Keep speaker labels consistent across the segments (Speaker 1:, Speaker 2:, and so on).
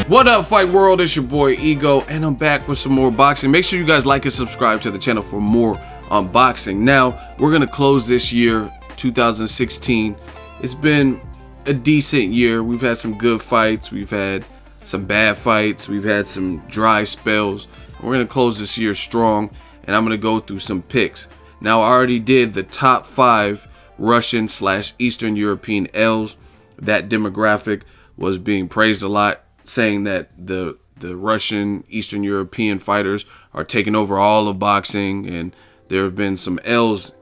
Speaker 1: What up, Fight World? It's your boy Ego, and I'm back with some more boxing. Make sure you guys like and subscribe to the channel for more unboxing. Now, we're gonna close this year, 2016. It's been a decent year. We've had some good fights, we've had some bad fights, we've had some dry spells. We're gonna close this year strong, and I'm gonna go through some picks. Now, I already did the top 5 Russian/Eastern European L's. That demographic was being praised a lot, saying that the Russian Eastern European fighters are taking over all of boxing, and there have been some L's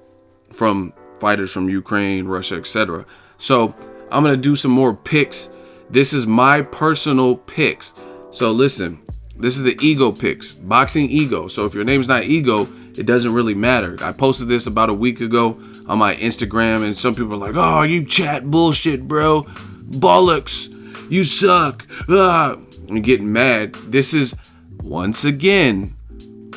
Speaker 1: from fighters from Ukraine, Russia, etc. So I'm gonna do some more picks. This is my personal picks. So listen, this is the Ego picks, Boxing Ego. So if your name's not Ego, it doesn't really matter. I posted this about a week ago on my Instagram, and some people are like, "Oh, you chat bullshit, bro. Bollocks. You suck." I'm getting mad. This is, once again,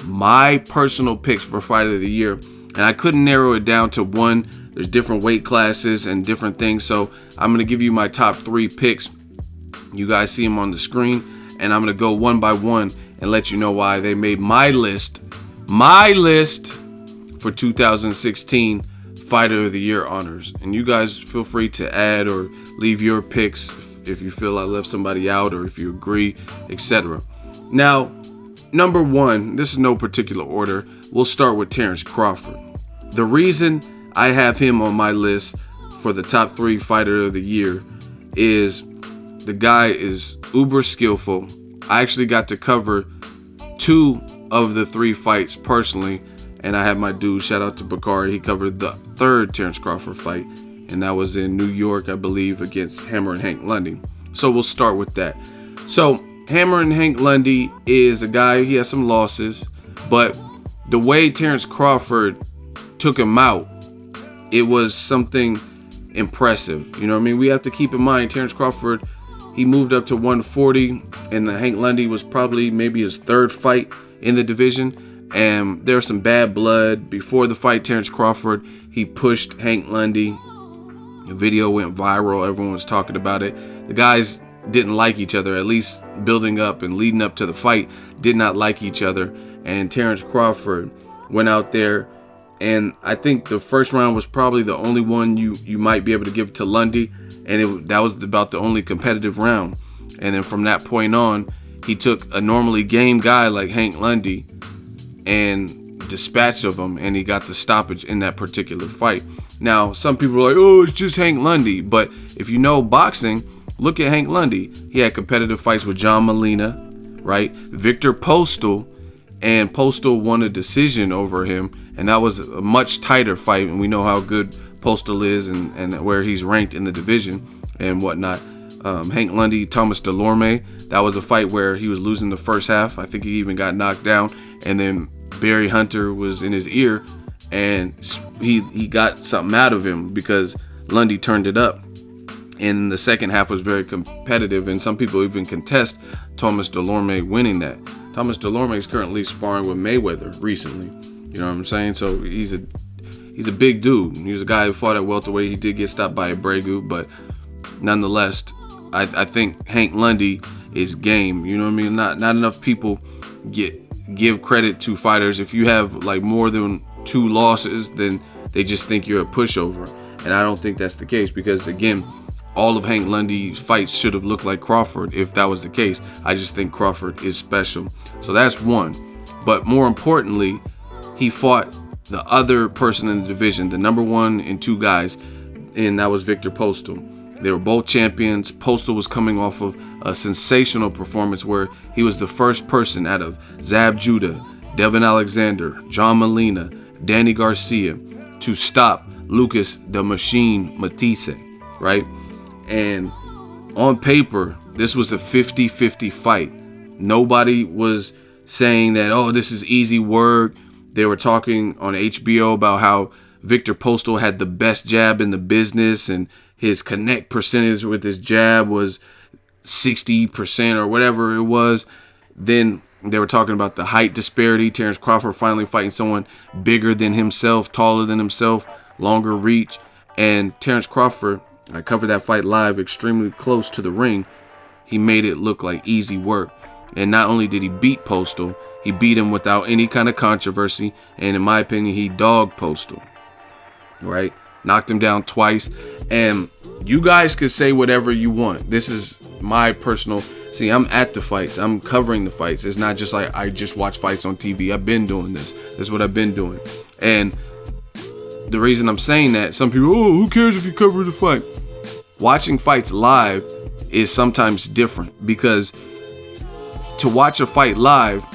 Speaker 1: my personal picks for Fight of the Year. And I couldn't narrow it down to one. There's different weight classes and different things. So I'm going to give you my top 3 picks. You guys see them on the screen. And I'm going to go one by one and let you know why they made my list for 2016 Fighter of the Year honors. And you guys feel free to add or leave your picks if you feel I left somebody out, or if you agree, etc. Now, number 1, this is no particular order. We'll start with Terence Crawford. The reason I have him on my list for the top 3 Fighter of the Year is the guy is uber skillful. I actually got to cover 2 of the 3 fights personally, and I had my dude, shout out to Bakari, he covered the 3rd Terence Crawford fight, and that was in New York, I believe, against Hammer and Hank Lundy. So we'll start with that. So Hammer and Hank Lundy is a guy, he has some losses, but the way Terence Crawford took him out, it was something impressive. You know what I mean? We have to keep in mind, Terence Crawford, he moved up to 140, and the Hank Lundy was probably maybe his 3rd fight in the division, and there was some bad blood. Before the fight, Terence Crawford, he pushed Hank Lundy. The video went viral, everyone was talking about it. The guys didn't like each other, at least building up and leading up to the fight, did not like each other. And Terence Crawford went out there, and I think the first round was probably the only one you might be able to give to Lundy, and that was about the only competitive round. And then from that point on, he took a normally game guy like Hank Lundy and dispatched of him, and he got the stoppage in that particular fight. Now, some people are like, "Oh, it's just Hank Lundy," but if you know boxing, look at Hank Lundy. He had competitive fights with John Molina, right? Victor Postal, and Postal won a decision over him, and that was a much tighter fight, and we know how good Postal is and where he's ranked in the division and whatnot. Hank Lundy, Thomas Delorme, that was a fight where he was losing the first half. I think he even got knocked down, and then Barry Hunter was in his ear, and he got something out of him because Lundy turned it up. And the second half was very competitive, and some people even contest Thomas Delorme winning that. Thomas Delorme is currently sparring with Mayweather recently. You know what I'm saying? So he's a big dude. He was a guy who fought at welterweight. He did get stopped by Abregu, but nonetheless, I think Hank Lundy is game. You know what I mean? Not enough people give credit to fighters. If you have like more than 2 losses, then they just think you're a pushover, and I don't think that's the case, because again, all of Hank Lundy's fights should have looked like Crawford if that was the case. I just think Crawford is special. So that's one. But more importantly, he fought the other person in the division, the number 1 and 2 guys, and that was Victor Postal. They were both champions. Postal was coming off of a sensational performance where he was the first person out of Zab Judah, Devin Alexander, John Molina, Danny Garcia to stop Lucas the Machine Matisse, right? And on paper, this was a 50-50 fight. Nobody was saying that, oh, this is easy work. They were talking on HBO about how Victor Postal had the best jab in the business, and his connect percentage with his jab was 60% or whatever it was. Then they were talking about the height disparity. Terence Crawford finally fighting someone bigger than himself, taller than himself, longer reach. And Terence Crawford, I covered that fight live, extremely close to the ring. he made it look like easy work. And not only did he beat Postal, he beat him without any kind of controversy. And in my opinion, he dogged Postal, right? Knocked him down twice. And you guys could say whatever you want. This is my personal... See, I'm at the fights. I'm covering the fights. It's not just like I just watch fights on TV. I've been doing this. This is what I've been doing. And the reason I'm saying that, some people, oh, who cares if you cover the fight? Watching fights live is sometimes different, because to watch a fight live,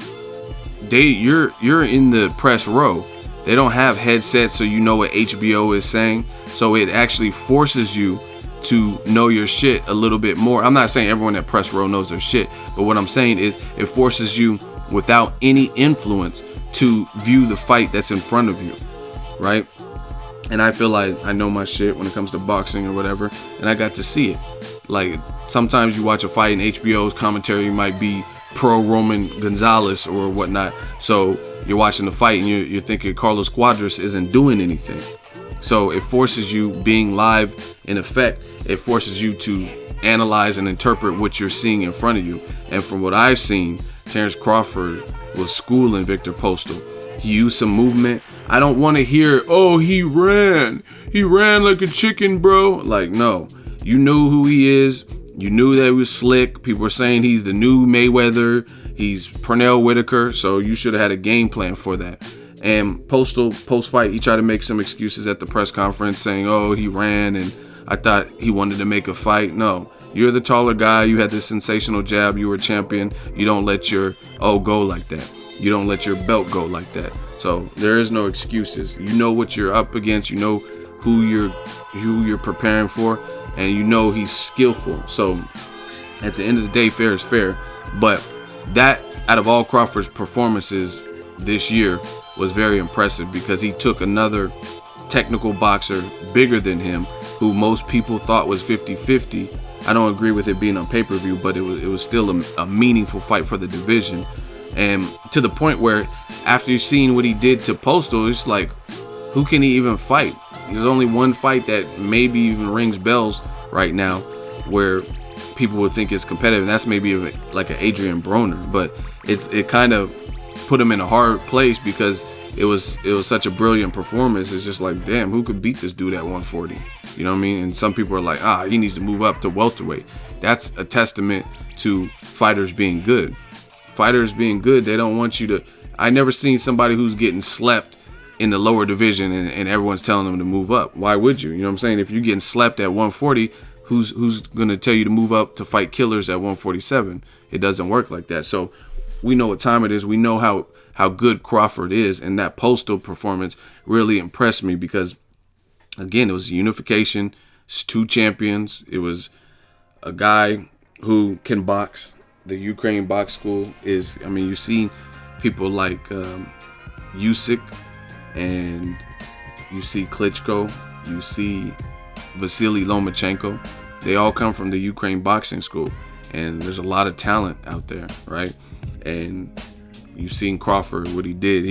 Speaker 1: you're in the press row. They don't have headsets, so you know what HBO is saying. So it actually forces you to know your shit a little bit more. I'm not saying everyone at press row knows their shit, but what I'm saying is it forces you, without any influence, to view the fight that's in front of you, right? And I feel like I know my shit when it comes to boxing or whatever, and I got to see it. Like, sometimes you watch a fight and HBO's commentary might be pro Roman Gonzalez or whatnot, so you're watching the fight and you're thinking Carlos Cuadras isn't doing anything. So it forces you, being live in effect, it forces you to analyze and interpret what you're seeing in front of you. And from what I've seen, Terence Crawford was schooling Victor Postal. He used some movement. I don't want to hear, oh, he ran like a chicken, bro. Like, no, you knew who he is. You knew that he was slick. People were saying he's the new Mayweather. He's Pernell Whitaker. So you should have had a game plan for that. And Postal, post-fight, he tried to make some excuses at the press conference saying, oh, he ran and I thought he wanted to make a fight. No, you're the taller guy. You had this sensational jab. You were a champion. You don't let your go like that. You don't let your belt go like that. So there is no excuses. You know what you're up against. You know who you're preparing for, and you know he's skillful. So at the end of the day, fair is fair. But that, out of all Crawford's performances this year, was very impressive, because he took another technical boxer bigger than him, who most people thought was 50-50. I don't agree with it being on pay-per-view, but it was still a meaningful fight for the division. And to the point where, after you've seen what he did to Postal, it's like, who can he even fight? There's only one fight that maybe even rings bells right now where people would think it's competitive, and that's maybe like an Adrian Broner. But it kind of put him in a hard place, because it was such a brilliant performance. It's just like, damn, who could beat this dude at 140? You know what I mean? And some people are like, he needs to move up to welterweight. That's a testament to fighters being good. Fighters being good, they don't want you to... I never seen somebody who's getting slept in the lower division and everyone's telling them to move up. Why would you? You know what I'm saying? If you're getting slept at 140, who's going to tell you to move up to fight killers at 147? It doesn't work like that. So we know what time it is. We know how good Crawford is, and that Postal performance really impressed me, because, again, it was unification. It's two champions. It was a guy who can box. The Ukraine box school is, I mean, you see people like Usyk, and you see Klitschko, you see Vasily Lomachenko. They all come from the Ukraine boxing school, and there's a lot of talent out there, right? And you've seen Crawford, what he did.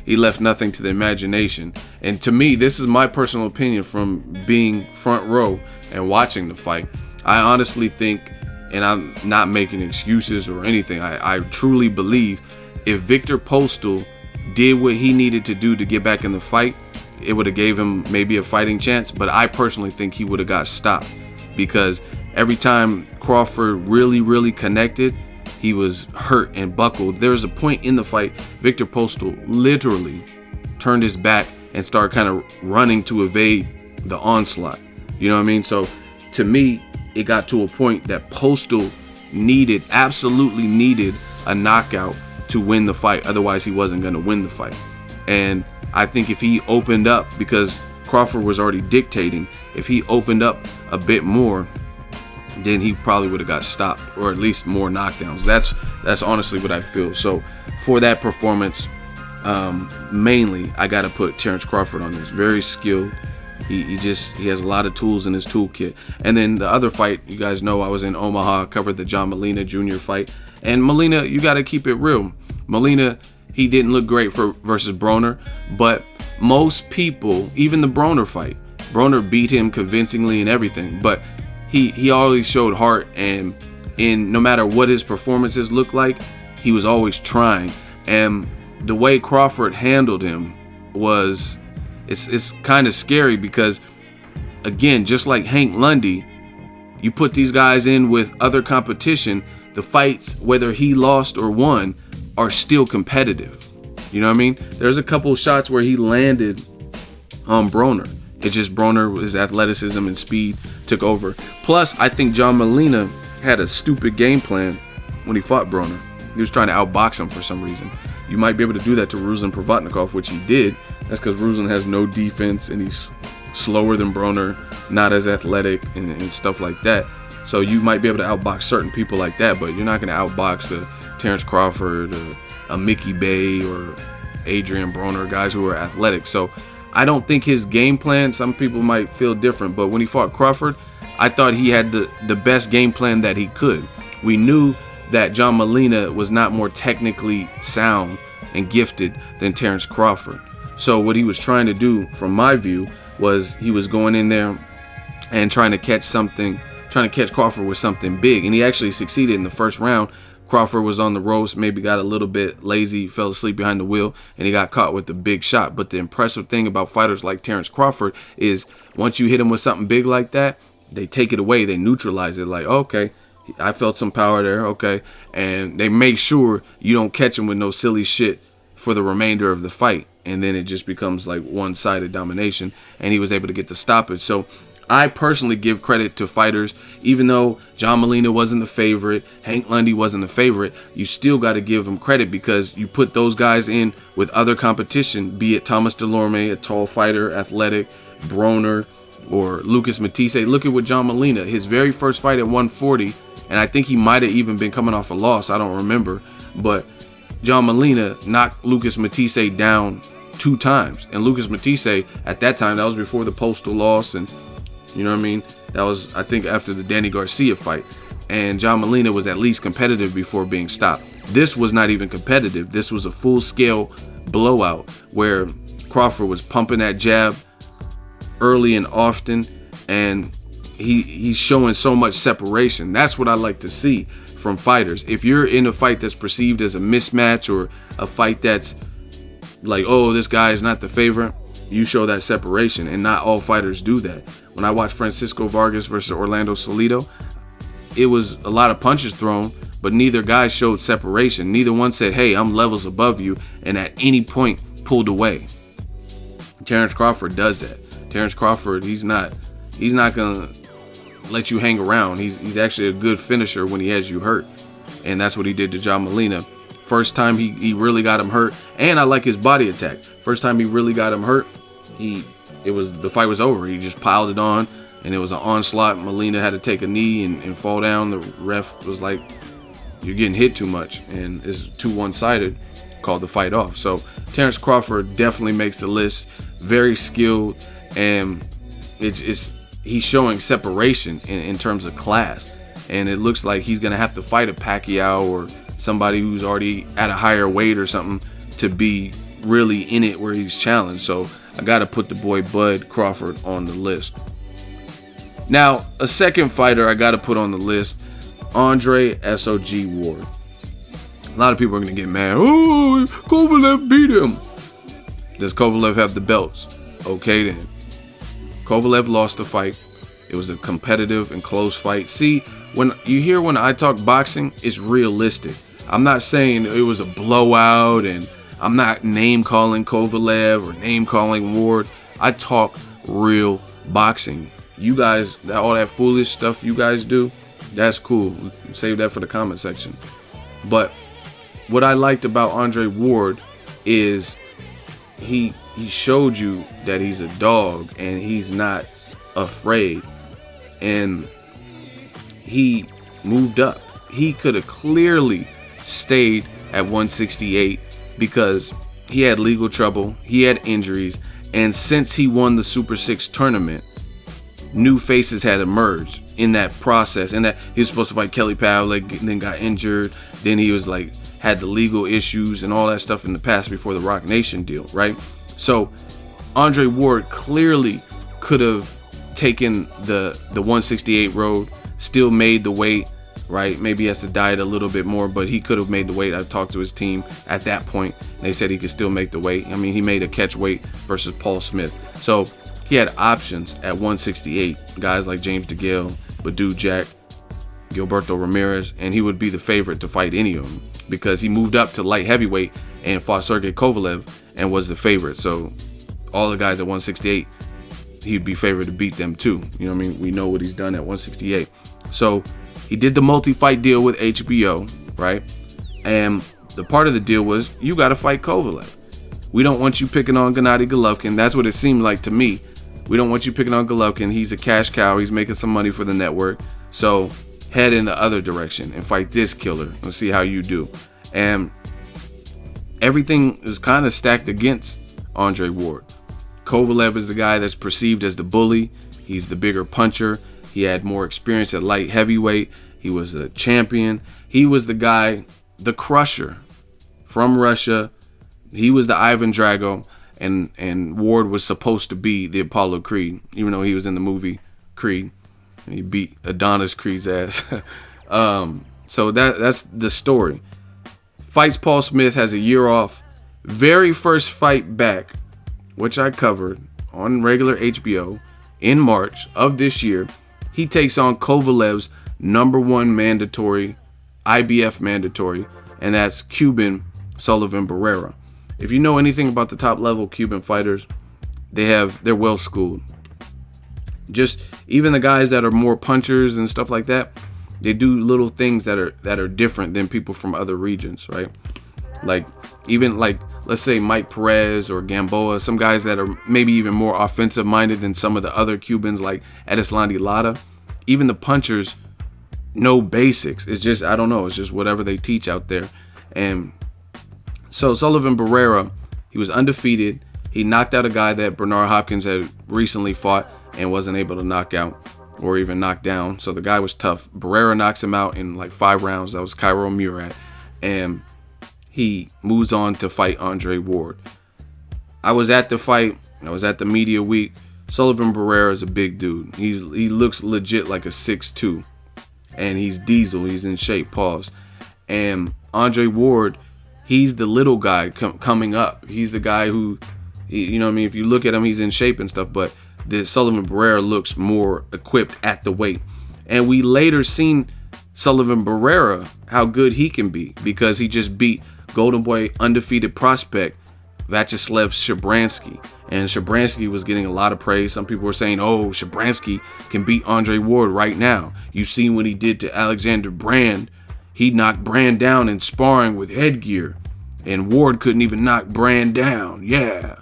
Speaker 1: He left nothing to the imagination. And to me, this is my personal opinion from being front row and watching the fight. I honestly think, and I'm not making excuses or anything, I truly believe if Victor Postal did what he needed to do to get back in the fight, it would have gave him maybe a fighting chance. But I personally think he would have got stopped, because every time Crawford really connected, he was hurt and buckled. There was a point in the fight, Victor Postal literally turned his back and started kind of running to evade the onslaught. You know what I mean? So to me, it got to a point that Postal absolutely needed a knockout to win the fight. Otherwise, he wasn't going to win the fight. And I think if he opened up, because Crawford was already dictating, if he opened up a bit more, then he probably would have got stopped, or at least more knockdowns. That's honestly what I feel. So for that performance, mainly I got to put Terence Crawford on this. Very skilled. He has a lot of tools in his toolkit. And then the other fight, you guys know I was in Omaha, covered the John Molina Jr. fight. And Molina, you got to keep it real. Molina, he didn't look great versus Broner, but most people, even the Broner fight, Broner beat him convincingly and everything, but he always showed heart, and And no matter what his performances looked like, he was always trying. And the way Crawford handled him was, it's kind of scary because, again, just like Hank Lundy, you put these guys in with other competition, the fights, whether he lost or won, are still competitive. You know what I mean? There's a couple of shots where he landed on Broner. It's just Broner, his athleticism and speed took over. Plus, I think John Molina had a stupid game plan when he fought Broner. He was trying to outbox him for some reason. You might be able to do that to Ruslan Provodnikov, which he did. That's because Ruslan has no defense and he's slower than Broner, not as athletic and stuff like that. So you might be able to outbox certain people like that, but you're not going to outbox a Terence Crawford, a Mickey Bay, or Adrian Broner, guys who are athletic. So I don't think his game plan, some people might feel different, but when he fought Crawford, I thought he had the best game plan that he could. We knew that John Molina was not more technically sound and gifted than Terence Crawford. So what he was trying to do, from my view, was he was going in there and trying to catch Crawford with something big. And he actually succeeded in the first round. Crawford was on the ropes, maybe got a little bit lazy, fell asleep behind the wheel, and he got caught with the big shot. But the impressive thing about fighters like Terence Crawford is once you hit him with something big like that, they take it away, they neutralize it. Like, okay, I felt some power there, okay. And they make sure you don't catch him with no silly shit for the remainder of the fight. And then it just becomes like one-sided domination, and he was able to get the stoppage. So I personally give credit to fighters, even though John Molina wasn't the favorite, Hank Lundy wasn't the favorite, you still got to give them credit because you put those guys in with other competition, be it Thomas Delorme, a tall fighter, athletic, Broner, or Lucas Matisse. Look at what John Molina, his very first fight at 140, and I think he might have even been coming off a loss, I don't remember, but John Molina knocked Lucas Matisse down 2 times. And Lucas Matisse, at that time, that was before the Postal loss, and you know what I mean? That was, I think, after the Danny Garcia fight. And John Molina was at least competitive before being stopped. This was not even competitive. This was a full-scale blowout where Crawford was pumping that jab early and often, and he's showing so much separation. That's what I like to see from fighters. If you're in a fight that's perceived as a mismatch or a fight that's like, oh, this guy is not the favorite, you show that separation, and not all fighters do that. When I watched Francisco Vargas versus Orlando Salido, it was a lot of punches thrown, but neither guy showed separation. Neither one said, hey, I'm levels above you, and at any point pulled away. Terence Crawford does that. Terence Crawford, he's not gonna let you hang around. He's actually a good finisher when he has you hurt, and that's what he did to John Molina. First time he really got him hurt, and I like his body attack. First time he really got him hurt, the fight was over. He just piled it on, and it was an onslaught. Molina had to take a knee and fall down. The ref was like, you're getting hit too much, and it's too one-sided, called the fight off. So Terence Crawford definitely makes the list. Very skilled, and he's showing separation in terms of class. And it looks like he's going to have to fight a Pacquiao or somebody who's already at a higher weight or something to be really in it where he's challenged. So I got to put the boy Bud Crawford on the list. Now, a second fighter I got to put on the list, Andre SOG Ward. A lot of people are going to get mad. Oh, Kovalev beat him. Does Kovalev have the belts? Okay, then. Kovalev lost the fight. It was a competitive and close fight. See, when I talk boxing, it's realistic. I'm not saying it was a blowout, and I'm not name-calling Kovalev or name-calling Ward. I talk real boxing. You guys, all that foolish stuff you guys do, that's cool. Save that for the comment section. But what I liked about Andre Ward is he showed you that he's a dog and he's not afraid. And he moved up. He could have clearly stayed at 168 because he had legal trouble, he had injuries, and since he won the Super 6 tournament, new faces had emerged in that process. And that he was supposed to fight Kelly Pavlik, then got injured, then he was like had the legal issues and all that stuff in the past before the Rock Nation deal, right? So Andre Ward clearly could have taken the 168 road, still made the weight, right? Maybe he has to diet a little bit more, but he could have made the weight. I talked to his team at that point. They said he could still make the weight. I mean, he made a catch weight versus Paul Smith. So he had options at 168, guys like James DeGale, Badou Jack, Gilberto Ramirez, and he would be the favorite to fight any of them because he moved up to light heavyweight and fought Sergey Kovalev and was the favorite. So all the guys at 168, he'd be favored to beat them too. You know what I mean? We know what he's done at 168. So he did the multi-fight deal with HBO, right? And the part of the deal was, you got to fight Kovalev. We don't want you picking on Gennady Golovkin. That's what it seemed like to me. We don't want you picking on Golovkin. He's a cash cow. He's making some money for the network. So head in the other direction and fight this killer and see how you do. And everything is kind of stacked against Andre Ward. Kovalev is the guy that's perceived as the bully. He's the bigger puncher. He had more experience at light heavyweight. He was a champion. He was the guy, the crusher from Russia. He was the Ivan Drago, and Ward was supposed to be the Apollo Creed, even though he was in the movie Creed. He beat Adonis Creed's ass. So that's the story. Fights Paul Smith, has a year off. Very first fight back, which I covered on regular HBO in March of this year, he takes on Kovalev's #1 mandatory, IBF mandatory, and that's Cuban Sullivan Barrera. If you know anything about the top level Cuban fighters, they're well schooled. Just even the guys that are more punchers and stuff like that, they do little things that are different than people from other regions, right? Like even like, let's say Mike Perez or Gamboa, some guys that are maybe even more offensive minded than some of the other Cubans like Edislandi Lara. Even the punchers know basics. It's just, I don't know, it's just whatever they teach out there. And so Sullivan Barrera, he was undefeated. He knocked out a guy that Bernard Hopkins had recently fought and wasn't able to knock out or even knock down. So the guy was tough. Barrera knocks him out in like 5 rounds. That was Cairo Murat. And he moves on to fight Andre Ward. I was at the fight. I was at the media week. Sullivan Barrera is a big dude. He looks legit like a 6'2". And he's diesel. He's in shape. Pause. And Andre Ward, he's the little guy coming up. He's the guy who, you know what I mean? If you look at him, he's in shape and stuff. But the Sullivan Barrera looks more equipped at the weight. And we later seen Sullivan Barrera, how good he can be, because he just beat Golden Boy undefeated prospect Vyacheslav Shabransky. And Shabransky was getting a lot of praise. Some people were saying, oh, Shabransky can beat Andre Ward right now. You seen what he did to Alexander Brand. He knocked Brand down in sparring with headgear. And Ward couldn't even knock Brand down. Yeah.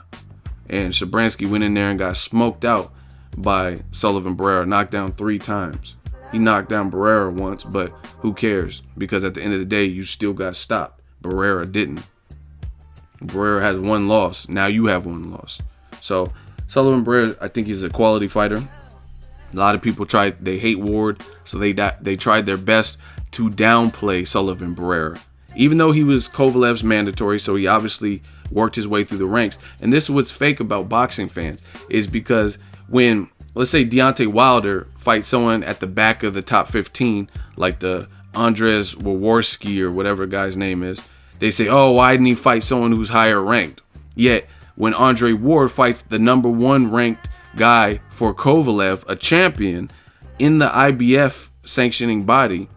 Speaker 1: And Shabransky went in there and got smoked out by Sullivan Barrera, knocked down 3 times. He knocked down Barrera once, but who cares? Because at the end of the day, you still got stopped. Barrera didn't. Barrera has 1 loss. Now you have 1 loss. So Sullivan Barrera, I think he's a quality fighter. A lot of people they hate Ward, so they tried their best to downplay Sullivan Barrera. Even though he was Kovalev's mandatory, so he obviously worked his way through the ranks. And this is what's fake about boxing fans, is because when, let's say, Deontay Wilder fights someone at the back of the top 15, like the Andres Waworski or whatever guy's name is, they say, oh, why didn't he fight someone who's higher ranked? Yet, when Andre Ward fights the #1 ranked guy for Kovalev, a champion, in the IBF sanctioning body,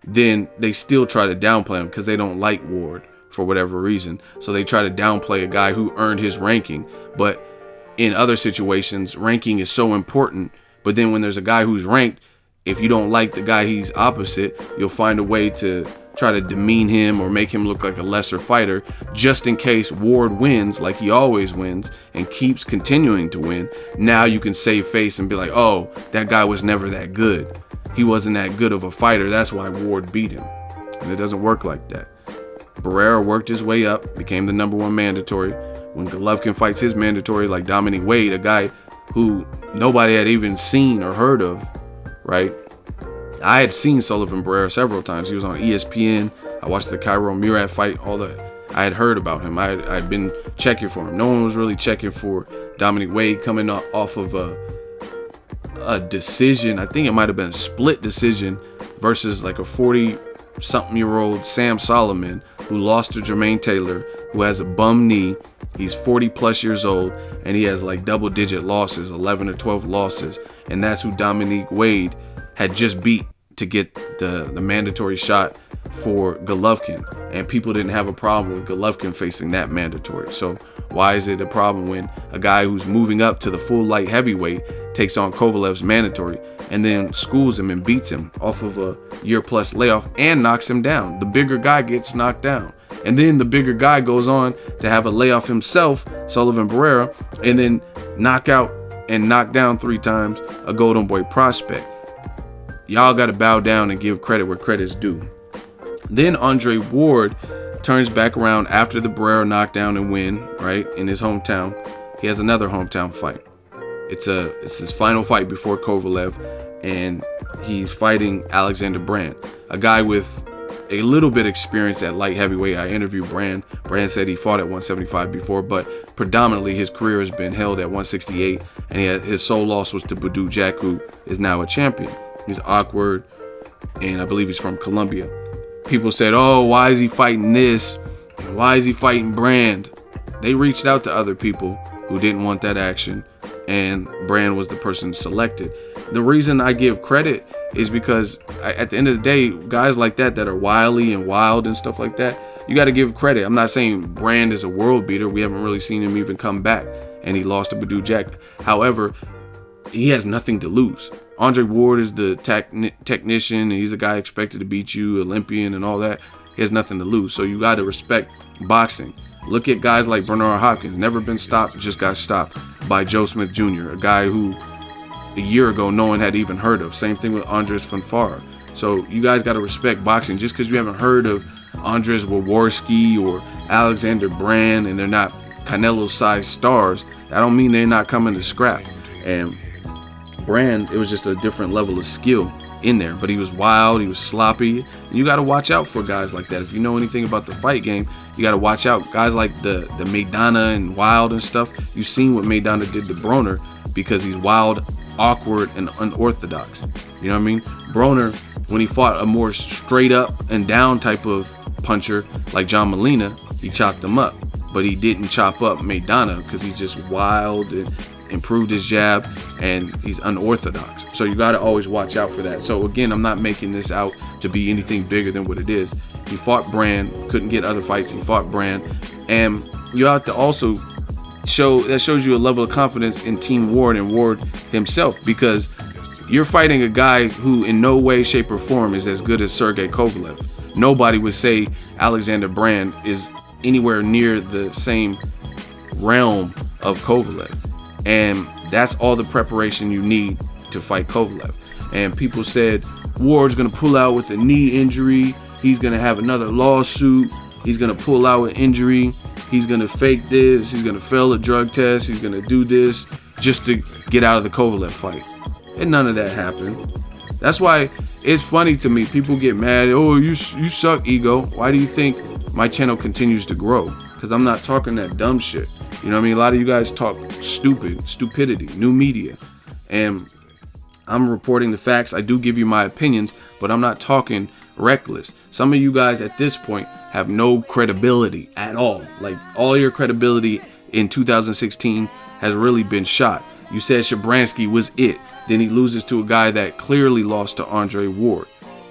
Speaker 1: then they still try to downplay him because they don't like Ward for whatever reason. So they try to downplay a guy who earned his ranking. But in other situations, ranking is so important. But then when there's a guy who's ranked, if you don't like the guy he's opposite, you'll find a way to try to demean him or make him look like a lesser fighter, just in case Ward wins like he always wins and keeps continuing to win. Now you can save face and be like, oh, that guy was never that good. He wasn't that good of a fighter. That's why Ward beat him. And it doesn't work like that. Barrera worked his way up, became the #1 mandatory. When Golovkin fights his mandatory, like Dominic Wade, a guy who nobody had even seen or heard of, right? I had seen Sullivan Barrera several times. He was on ESPN. I watched the Cairo Murat fight. I had heard about him. I had been checking for him. No one was really checking for Dominic Wade coming off of a decision. I think it might have been a split decision versus like a 40-something-year-old Sam Solomon who lost to Jermaine Taylor, who has a bum knee. He's 40+ years old, and he has like double-digit losses, 11 or 12 losses, and that's who Dominique Wade had just beat to get the mandatory shot for Golovkin, and people didn't have a problem with Golovkin facing that mandatory. So why is it a problem when a guy who's moving up to the full light heavyweight takes on Kovalev's mandatory and then schools him and beats him off of a year-plus layoff and knocks him down? The bigger guy gets knocked down, and then the bigger guy goes on to have a layoff himself, Sullivan Barrera, and then knock out and knock down 3 times a Golden Boy prospect. Y'all got to bow down and give credit where credit's due. Then Andre Ward turns back around after the Barrera knockdown and win, right, in his hometown. He has another hometown fight. It's his final fight before Kovalev, and he's fighting Alexander Brand, a guy with a little bit experience at light heavyweight. I interviewed Brand. Brand said he fought at 175 before, but predominantly his career has been held at 168, and his sole loss was to Badou Jack, who is now a champion. He's awkward, and I believe he's from Colombia. People said, oh, why is he fighting this? And why is he fighting Brand? They reached out to other people who didn't want that action, and Brand was the person selected. The reason I give credit is because at the end of the day, guys like that are wily and wild and stuff like that, you got to give credit. I'm not saying Brand is a world beater. We haven't really seen him even come back, and he lost to Badou Jack. However, he has nothing to lose. Andre Ward is the technician, and he's the guy expected to beat you, Olympian and all that. He has nothing to lose. So you got to respect boxing. Look at guys like Bernard Hopkins, never been stopped, just got stopped by Joe Smith Jr., a guy who a year ago no one had even heard of. Same thing with Andres Fonfara. So you guys got to respect boxing. Just because you haven't heard of Andres Waworski or Alexander Brand and they're not Canelo-sized stars, that don't mean they're not coming to scrap. And Brand, it was just a different level of skill in there, but he was wild, he was sloppy, and you got to watch out for guys like that. If you know anything about the fight game, you got to watch out. Guys like the Maidana and Wild and stuff, you've seen what Maidana did to Broner because he's wild, awkward, and unorthodox. You know what I mean? Broner, when he fought a more straight up and down type of puncher like John Molina, he chopped him up, but he didn't chop up Maidana because he's just wild and improved his jab, and he's unorthodox. So you got to always watch out for that. So again, I'm not making this out to be anything bigger than what it is. He fought Brand, couldn't get other fights. He fought Brand, and you have to also shows you a level of confidence in Team Ward and Ward himself, because you're fighting a guy who in no way, shape, or form is as good as Sergey Kovalev. Nobody would say Alexander Brand is anywhere near the same realm of Kovalev. And that's all the preparation you need to fight Kovalev. And people said Ward's going to pull out with a knee injury. He's going to have another lawsuit. He's going to pull out with injury. He's going to fake this. He's going to fail a drug test. He's going to do this just to get out of the Kovalev fight. And none of that happened. That's why it's funny to me. People get mad. Oh, you suck, ego. Why do you think my channel continues to grow? Because I'm not talking that dumb shit. You know what I mean? A lot of you guys talk stupidity, new media. And I'm reporting the facts. I do give you my opinions, but I'm not talking reckless. Some of you guys at this point have no credibility at all. Like, all your credibility in 2016 has really been shot. You said Shabransky was it. Then he loses to a guy that clearly lost to Andre Ward.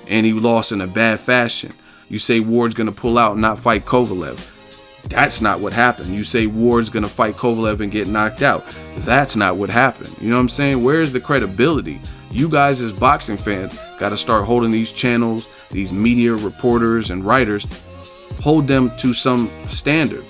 Speaker 1: And he lost in a bad fashion. You say Ward's going to pull out and not fight Kovalev. That's not what happened. You say Ward's going to fight Kovalev and get knocked out. That's not what happened. You know what I'm saying? Where's the credibility? You guys as boxing fans got to start holding these channels, these media reporters and writers, hold them to some standard.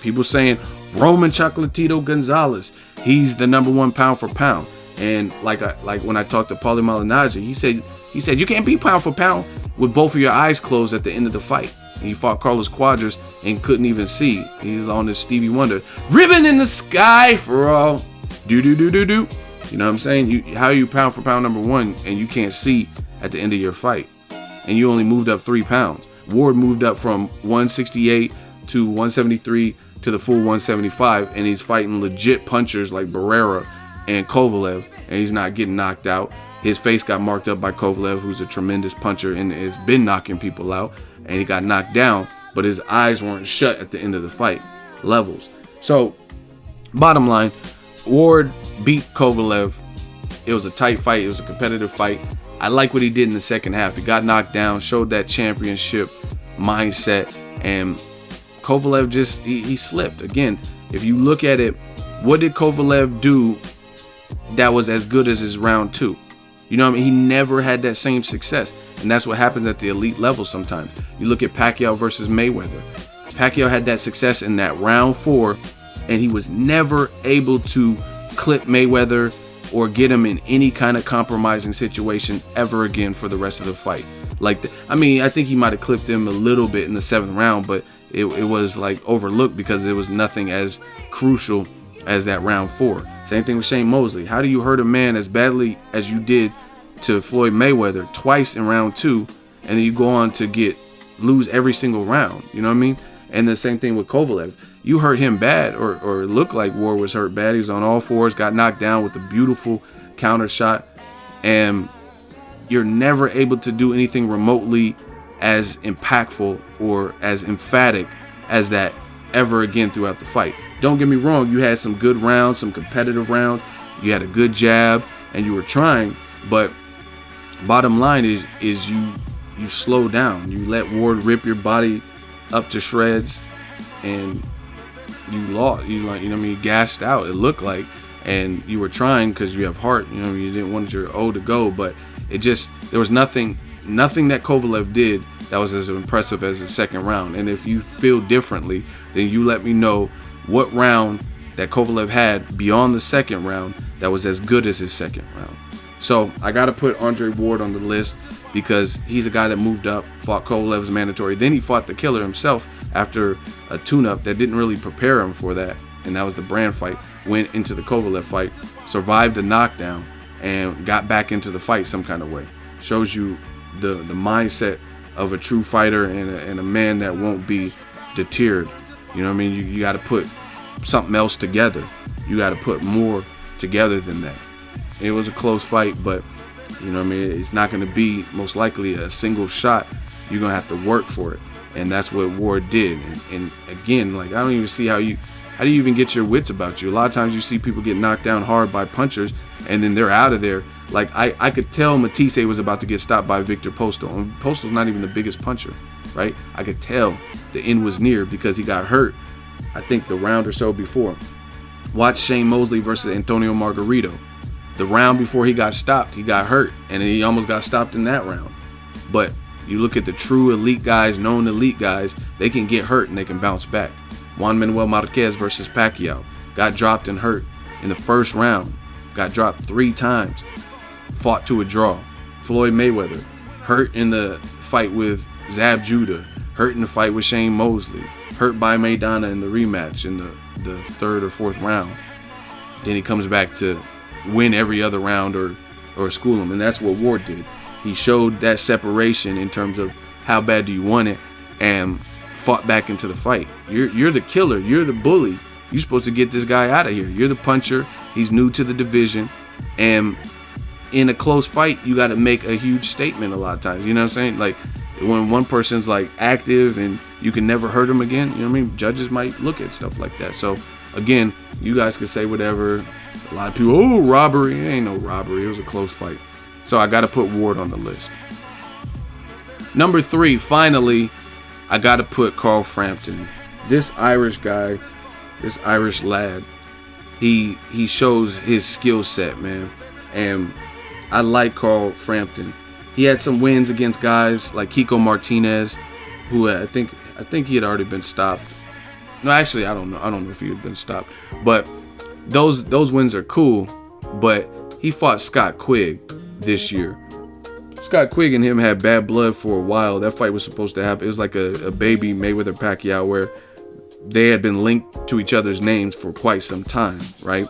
Speaker 1: People saying Roman Chocolatito Gonzalez, he's the #1 pound for pound. And like when I talked to Paulie Malignaggi, he said you can't be pound for pound with both of your eyes closed at the end of the fight. He fought Carlos Quadras and couldn't even see. He's on this Stevie Wonder, ribbon in the sky for all. Do. You know what I'm saying? How are you pound for pound #1 and you can't see at the end of your fight? And you only moved up 3 pounds. Ward moved up from 168 to 173 to the full 175, and he's fighting legit punchers like Barrera and Kovalev, and he's not getting knocked out. His face got marked up by Kovalev, who's a tremendous puncher and has been knocking people out, and he got knocked down, but his eyes weren't shut at the end of the fight. Levels. So, bottom line, Ward beat Kovalev. It was a tight fight. It was a competitive fight. I like what he did in the second half. He got knocked down, showed that championship mindset, and Kovalev just, he slipped. Again, if you look at it, what did Kovalev do that was as good as his round 2? You know what I mean? He never had that same success. And that's what happens at the elite level sometimes. You look at Pacquiao versus Mayweather. Pacquiao had that success in that round 4, and he was never able to clip Mayweather or get him in any kind of compromising situation ever again for the rest of the fight. I think he might have clipped him a little bit in the 7th round, but it was like overlooked because there was nothing as crucial as that round 4. Same thing with Shane Mosley. How do you hurt a man as badly as you did to Floyd Mayweather twice in round 2, and then you go on to lose every single round? You know what I mean? And the same thing with Kovalev. You hurt him bad, or it looked like Ward was hurt bad. He was on all fours, got knocked down with a beautiful counter shot, and you're never able to do anything remotely as impactful or as emphatic as that ever again throughout the fight. Don't get me wrong, you had some good rounds, some competitive rounds. You had a good jab, and you were trying, but bottom line is you slow down. You let Ward rip your body up to shreds, and you lost. You gassed out, it looked like, and you were trying because you have heart. You didn't want your O to go, but there was nothing that Kovalev did that was as impressive as the second round. And if you feel differently, then you let me know what round that Kovalev had beyond the second round that was as good as his second round. So I got to put Andre Ward on the list because he's a guy that moved up, fought Kovalev's mandatory. Then he fought the killer himself after a tune-up that didn't really prepare him for that. And that was the Brand fight. Went into the Kovalev fight, survived a knockdown, and got back into the fight some kind of way. Shows you the mindset of a true fighter and a man that won't be deterred. You know what I mean? You got to put something else together. You got to put more together than that. It was a close fight, but you know what I mean? It's not going to be most likely a single shot. You're going to have to work for it. And that's what Ward did. And again, I don't even see how do you even get your wits about you? A lot of times you see people get knocked down hard by punchers, and then they're out of there. I could tell Matisse was about to get stopped by Victor Postol. And Postol's not even the biggest puncher, right? I could tell the end was near because he got hurt, I think, the round or so before. Watch Shane Mosley versus Antonio Margarito. The round before he got stopped, he got hurt, and he almost got stopped in that round. But you look at the true elite guys, known elite guys, they can get hurt and they can bounce back. Juan Manuel Marquez versus Pacquiao. Got dropped and hurt in the first round. Got dropped 3 times. Fought to a draw. Floyd Mayweather. Hurt in the fight with Zab Judah. Hurt in the fight with Shane Mosley. Hurt by Maidana in the rematch in the 3rd or 4th round. Then he comes back to win every other round or school him. And that's what Ward did. He showed that separation in terms of how bad do you want it, and fought back into the fight. You're the killer. You're the bully. You're supposed to get this guy out of here. You're the puncher. He's new to the division. And in a close fight, you got to make a huge statement a lot of times. You know what I'm saying? When one person's active and you can never hurt him again, you know what I mean? Judges might look at stuff like that. So again, you guys can say whatever. A lot of people, oh, robbery. It ain't no robbery. It was a close fight. So I got to put Ward on the list. Number 3, finally, I got to put Carl Frampton. This Irish guy, this Irish lad, he shows his skill set, man. And I like Carl Frampton. He had some wins against guys like Kiko Martinez, who I think he had already been stopped. No, actually, I don't know. I don't know if he had been stopped. But those wins are cool. But he fought Scott Quigg this year. Scott Quigg and him had bad blood for a while. That fight was supposed to happen. It was like a baby Mayweather Pacquiao where they had been linked to each other's names for quite some time, right?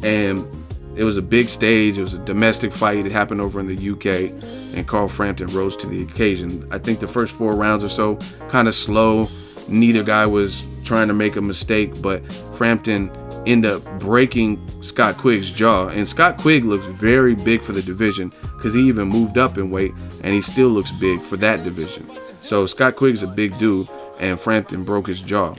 Speaker 1: And it was a big stage. It was a domestic fight. It happened over in the UK, and Carl Frampton rose to the occasion. I think the first 4 rounds or so, kind of slow. Neither guy was trying to make a mistake, but Frampton ended up breaking Scott Quigg's jaw. And Scott Quigg looks very big for the division because he even moved up in weight, and he still looks big for that division. So Scott Quigg's a big dude, and Frampton broke his jaw.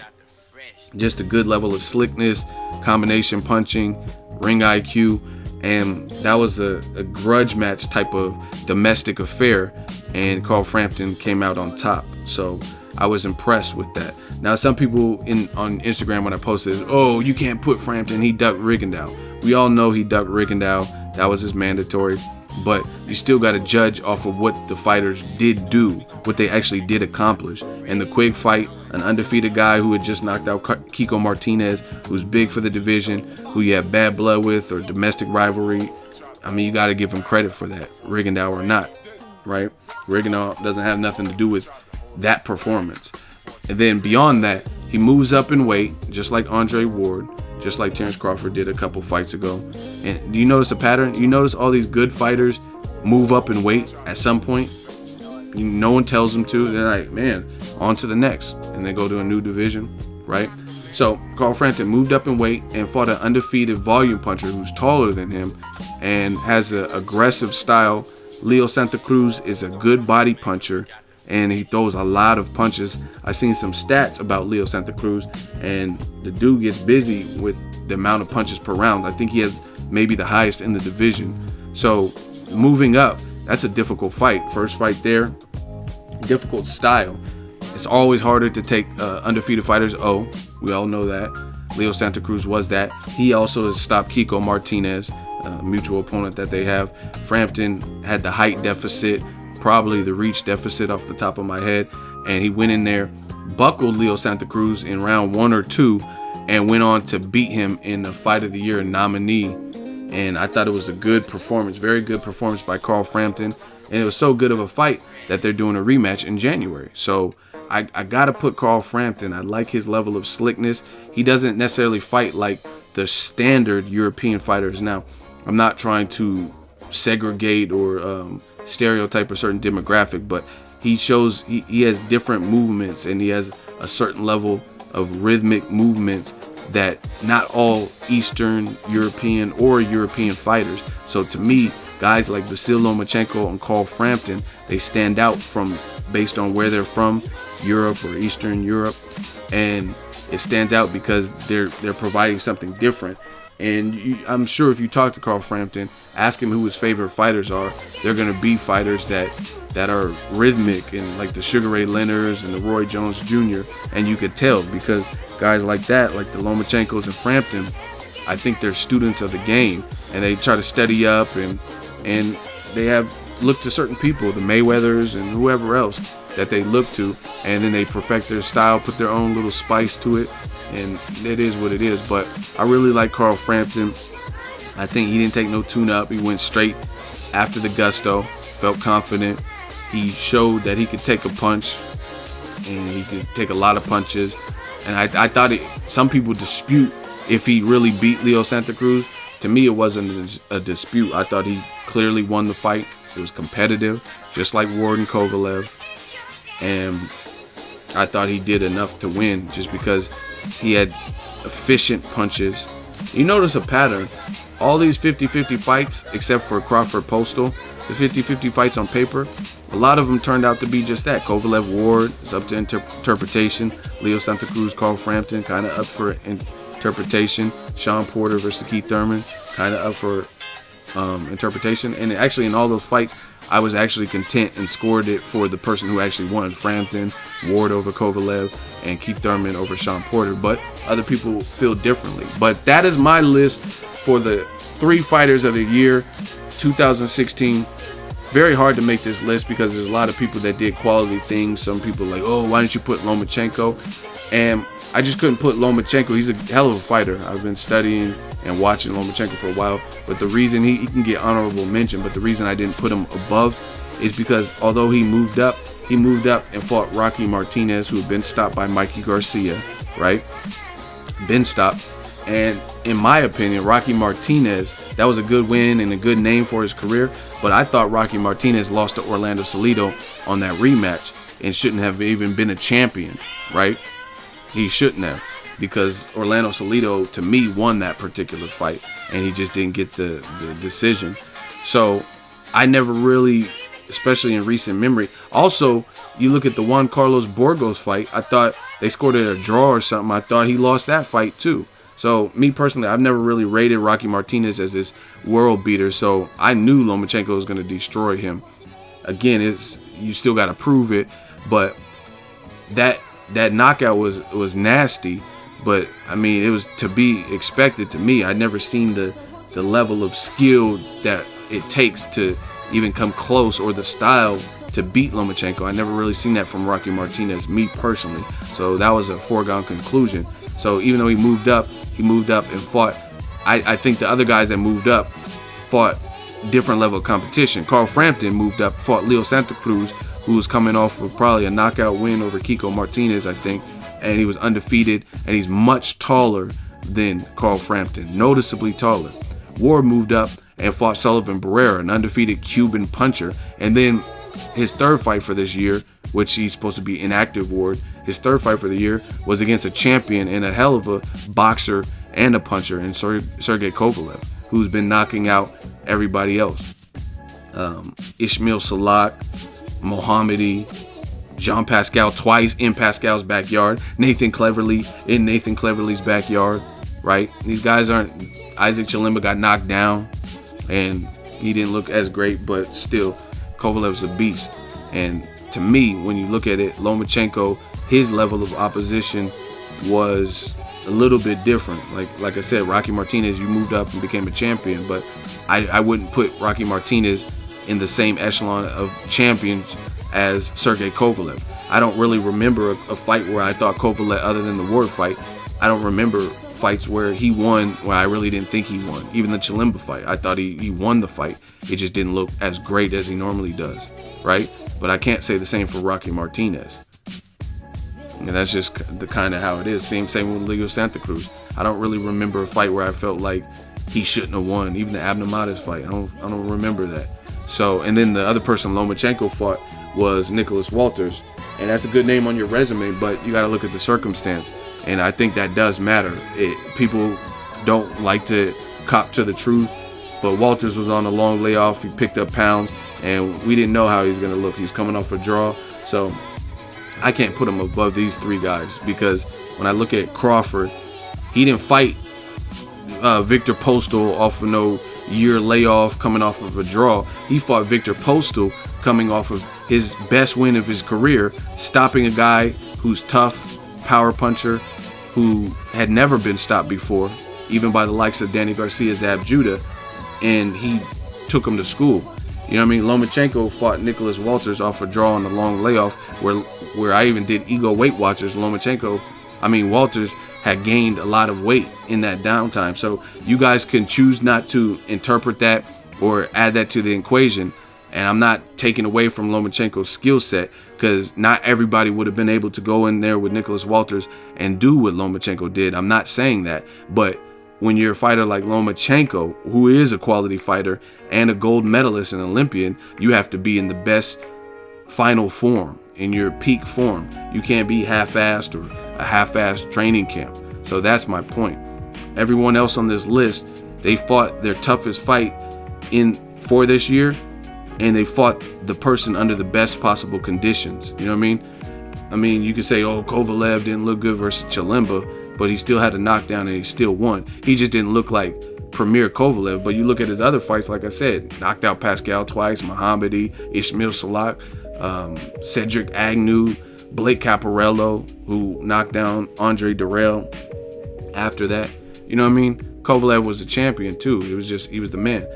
Speaker 1: Just a good level of slickness, combination punching, ring IQ, and that was a grudge match type of domestic affair, and Carl Frampton came out on top. So I was impressed with that. Now, some people on Instagram, when I posted, oh, you can't put Frampton, he ducked Rigondeaux. We all know he ducked Rigondeaux. That was his mandatory. But you still got to judge off of what the fighters did do, what they actually did accomplish. And the Quigg fight, an undefeated guy who had just knocked out Kiko Martinez, who's big for the division, who you have bad blood with or domestic rivalry. I mean, you got to give him credit for that, Rigondeaux or not, right? Rigondeaux doesn't have nothing to do with that performance. And then beyond that, he moves up in weight, just like Andre Ward, just like Terence Crawford did a couple fights ago. And do you notice a pattern? You notice all these good fighters move up in weight at some point. No one tells them to. They're like, man, on to the next. And they go to a new division, right? So Carl Frampton moved up in weight and fought an undefeated volume puncher who's taller than him and has an aggressive style. Leo Santa Cruz is a good body puncher, and he throws a lot of punches. I've seen some stats about Leo Santa Cruz, and the dude gets busy with the amount of punches per round. I think he has maybe the highest in the division. So moving up, that's a difficult fight. First fight there, difficult style. It's always harder to take undefeated fighters. Oh, we all know that. Leo Santa Cruz was that. He also has stopped Kiko Martinez, a mutual opponent that they have. Frampton had the height deficit, probably the reach deficit off the top of my head, and he went in there, buckled Leo Santa Cruz in round 1 or 2, and went on to beat him in the Fight of the Year nominee. And I thought it was a good performance, very good performance by Carl Frampton, and it was so good of a fight that they're doing a rematch in January. So I gotta put Carl Frampton. I like his level of slickness. He doesn't necessarily fight like the standard European fighters. Now, I'm not trying to segregate or stereotype a certain demographic, but he shows he has different movements, and he has a certain level of rhythmic movements that not all Eastern European or European fighters. So to me, guys like Vasyl Lomachenko and Carl Frampton, they stand out from based on where they're from, Europe or Eastern Europe, and it stands out because they're providing something different. And I'm sure if you talk to Carl Frampton, ask him who his favorite fighters are, they're going to be fighters that are rhythmic, and like the Sugar Ray Leonards and the Roy Jones Jr. And you could tell because guys like that, like the Lomachenkos and Frampton, I think they're students of the game, and they try to study up, and they have looked to certain people, the Mayweathers and whoever else that they look to, and then they perfect their style, put their own little spice to it, and it is what it is. But I really like Carl Frampton. I think he didn't take no tune-up. He went straight after the gusto, felt confident. He showed that he could take a punch, and he could take a lot of punches. And I thought some people dispute if he really beat Leo Santa Cruz. To me, it wasn't a dispute. I thought he clearly won the fight. It was competitive, just like Ward and Kovalev. And I thought he did enough to win just because he had efficient punches. You notice a pattern. All these 50-50 fights, except for Crawford Postal, the 50-50 fights on paper, a lot of them turned out to be just that. Kovalev Ward is up to interpretation. Leo Santa Cruz, Carl Frampton, kind of up for interpretation. Sean Porter versus Keith Thurman, kind of up for interpretation. And actually, in all those fights, I was actually content and scored it for the person who actually won. Frampton, Ward over Kovalev, and Keith Thurman over Sean Porter. But other people feel differently. But that is my list for the 3 fighters of the year, 2016. Very hard to make this list because there's a lot of people that did quality things. Some people are like, oh, why didn't you put Lomachenko? And I just couldn't put Lomachenko. He's a hell of a fighter. I've been studying and watching Lomachenko for a while. But the reason he can get honorable mention, but the reason I didn't put him above is because although he moved up and fought Rocky Martinez, who had been stopped by Mikey Garcia, right? Been stopped. And in my opinion, Rocky Martinez, that was a good win and a good name for his career. But I thought Rocky Martinez lost to Orlando Salido on that rematch and shouldn't have even been a champion, right? He shouldn't have, because Orlando Salido, to me, won that particular fight, and he just didn't get the decision. So I never really, especially in recent memory. Also, you look at the Juan Carlos Burgos fight, I thought they scored it a draw or something. I thought he lost that fight too. So me personally, I've never really rated Rocky Martinez as this world beater. So I knew Lomachenko was going to destroy him. Again, you still got to prove it, but that knockout was nasty. But I mean, it was to be expected to me. I'd never seen the level of skill that it takes to even come close, or the style to beat Lomachenko. I never really seen that from Rocky Martinez, me personally. So that was a foregone conclusion. So even though he moved up and fought. I think the other guys that moved up fought different level of competition. Carl Frampton moved up, fought Leo Santa Cruz, who was coming off of probably a knockout win over Kiko Martinez, I think, and he was undefeated, and he's much taller than Carl Frampton, noticeably taller. Ward moved up and fought Sullivan Barrera, an undefeated Cuban puncher, and then his third fight for this year, which he's supposed to be inactive, Ward, his third fight for the year was against a champion and a hell of a boxer and a puncher in Sergey Kovalev, who's been knocking out everybody else. Ismail Salak, Mohammadi, Jean Pascal twice in Pascal's backyard, Nathan Cleverly in Nathan Cleverly's backyard, right? These guys aren't, Isaac Chilemba got knocked down and he didn't look as great, but still, Kovalev's a beast. And to me, when you look at it, Lomachenko, his level of opposition was a little bit different. Like I said, Rocky Martinez, you moved up and became a champion, but I wouldn't put Rocky Martinez in the same echelon of champions as Sergey Kovalev. I don't really remember a fight where I thought Kovalev, other than the Ward fight, I don't remember fights where he won where I really didn't think he won. Even the Chilemba fight, I thought he won the fight. It just didn't look as great as he normally does, right? But I can't say the same for Rocky Martinez. And that's just the kind of how it is. Same with Leo Santa Cruz. I don't really remember a fight where I felt like he shouldn't have won. Even the Abnormatis fight, I don't remember that. So, and then the other person Lomachenko fought was Nicholas Walters, and that's a good name on your resume, but you got to look at the circumstance, and I think that does matter. People don't like to cop to the truth, but Walters was on a long layoff. He picked up pounds, and we didn't know how he was going to look. He was coming off a draw, so I can't put him above these three guys, because when I look at Crawford, he didn't fight Victor Postal off of no year layoff coming off of a draw. He fought Victor Postal coming off of his best win of his career, stopping a guy who's tough, power puncher, who had never been stopped before, even by the likes of Danny Garcia, Zab Judah, and he took him to school. You know what I mean? Lomachenko fought Nicholas Walters off a draw on the long layoff, where I even did ego Weight Watchers. Walters had gained a lot of weight in that downtime. So you guys can choose not to interpret that or add that to the equation. And I'm not taking away from Lomachenko's skill set, because not everybody would have been able to go in there with Nicholas Walters and do what Lomachenko did. I'm not saying that. But when you're a fighter like Lomachenko, who is a quality fighter and a gold medalist and Olympian, you have to be in the best final form, in your peak form. You can't be half-assed or a half-assed training camp. So that's my point. Everyone else on this list, they fought their toughest fight for this year, and they fought the person under the best possible conditions. You know what I mean? You could say, oh, Kovalev didn't look good versus Chilemba, but he still had a knockdown and he still won. He just didn't look like premier Kovalev. But you look at his other fights, like I said, knocked out Pascal twice, Mohammadi, Ismail Salak, Cedric Agnew, Blake Caparello, who knocked down Andre Durrell after that. You know what I mean? Kovalev was a champion too. He was the man.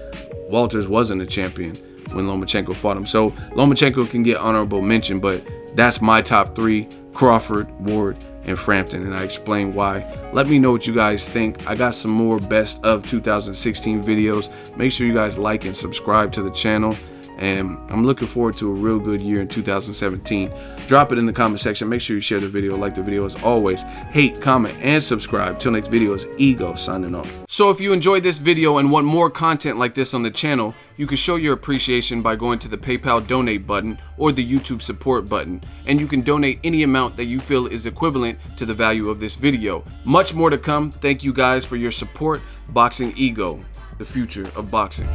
Speaker 1: Walters wasn't a champion when Lomachenko fought him. So Lomachenko can get honorable mention, but that's my top three: Crawford, Ward, and Frampton, and I explain why. Let me know what you guys think. I got some more best of 2016 videos. Make sure you guys like and subscribe to the channel, and I'm looking forward to a real good year in 2017. Drop it in the comment section. Make sure you share the video, like the video as always. Hate, comment, and subscribe. Till next video is Ego signing off. So if you enjoyed this video and want more content like this on the channel, you can show your appreciation by going to the PayPal donate button or the YouTube support button, and you can donate any amount that you feel is equivalent to the value of this video. Much more to come. Thank you guys for your support. Boxing Ego, the future of boxing.